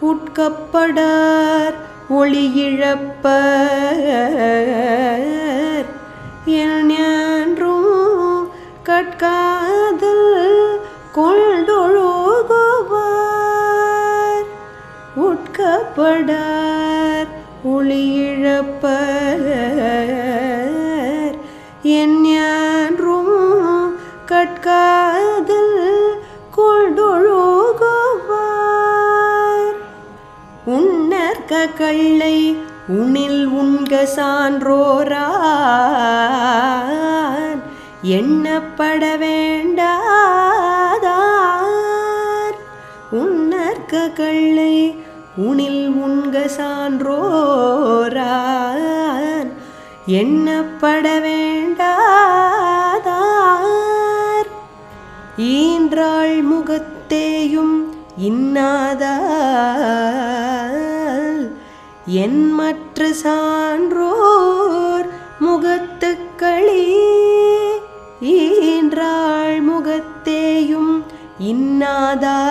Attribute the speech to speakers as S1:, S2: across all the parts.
S1: உட்கப்படார் ஒளியிழப்பர் எல்ஞான்றும் கட்காதல் கொண்டொழுகுவார் உட்கப்படார் ஒளியிழப்பர் எல்ஞான்றும் கட்காதல் கொண்டொழுகுவார் உன்னற்க கள்ளை உணில் உண்க சான்றோரான் எண்ணப்பட வேண்டாதார் உன்னற்க கள்ளை உணில் உண்க சான்றோரான் எண்ணப்பட வேண்டாதார் ஈன்றாள் முகத்தேயும் இன்னாதால் என் மற்ற சான்றோர் முகத்துக்களே ஈன்றாள் முகத்தேயும் இன்னாதால்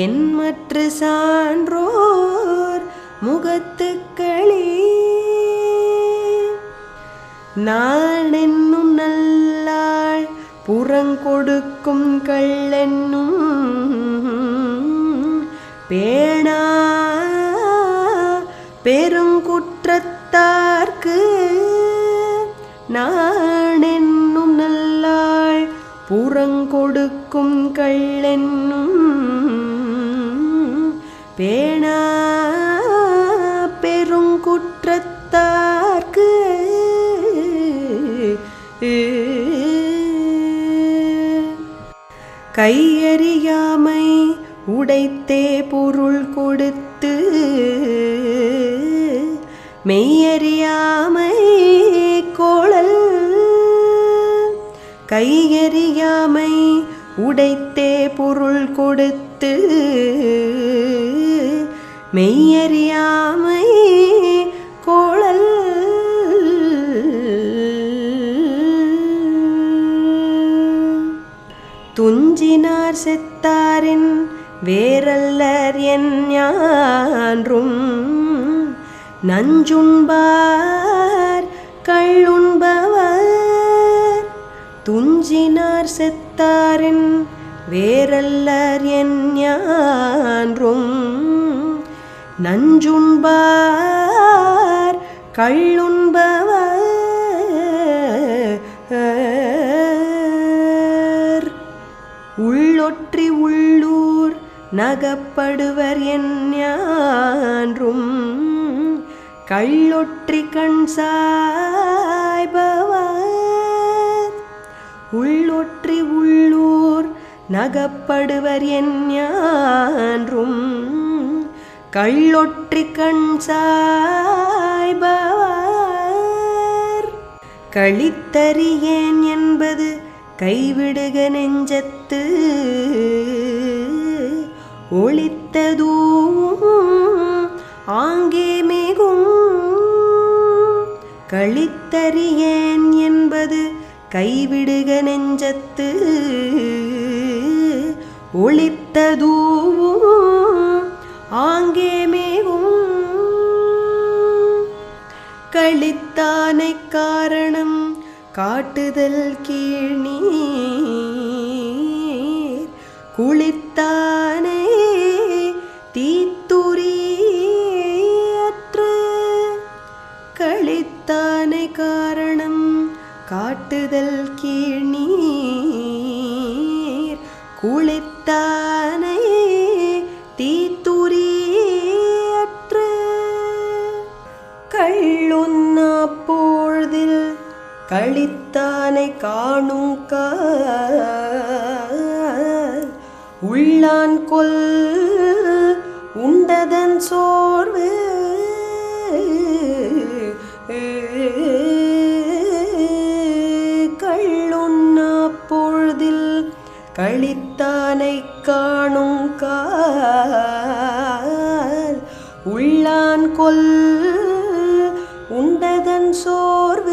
S1: என் மற்ற சான்றோர் முகத்துக்களே நாளென்னும் நல்லாள் புறங்கொடுக்கும் கள்ளென்னும் பேணா பெருங்குற்றத்தார்க்கு நாளென்னும் நல்லாள் புறங்கொடுக்கும் கள்ளென்னும் பேணா பெருங்குற்றத்தார்க்கு கையறியாமை உடைத்தே பொருள் கொடுத்து மெய்யறியாமை கோளல் கையறியாமை உடைத்தே பொருள் கொடுத்து மெய்யறியாமை கோளல் துஞ்சினார் செத்தாரின் வேறல்லர் என் ஞான்றும் நஞ்சுண்பார் கள்ளுண்பவர் துஞ்சினார் செத்தாரின் வேறல்லர் என் ஞான்றும் நஞ்சுண்பார் கள்ளுண்பவர் உள்ளொற்றி உள்ளூர் நகப்படுவர் என் ஞான்றும் கள்ளொற்றி கண் சாய்பவர் உள்ளொற்றி உள்ளூர் நகப்படுவர் என் ஞான்றும் கள்ளொற்றி கண் சாய்பவர் களித்தறியேன் என்பது கைவிடுக நெஞ்சத்து ஒளித்ததூம் ஆங்கே மிகும் களித்தறியேன் என்பது கைவிடுக நெஞ்சத்து ஒளித்ததூம் ஆங்கே மிகும் களித்தானை காரணம் காட்டுதல் கீழ்நீர் குளித்தானே தீத்துரியற்று களித்தானை காரணம் காட்டுதல் கீழ்நீர் குளித்தானே தீத்துரியற்று கள்ளுண்ணா பொழுதில் களித்தானை காணும் உள்ளான் கொல் உண்டதன் சோர்வு கள்ளுண்ணா பொழுதில் களித்தானை காணும் உள்ளான் கொல் உண்டதன் சோர்வு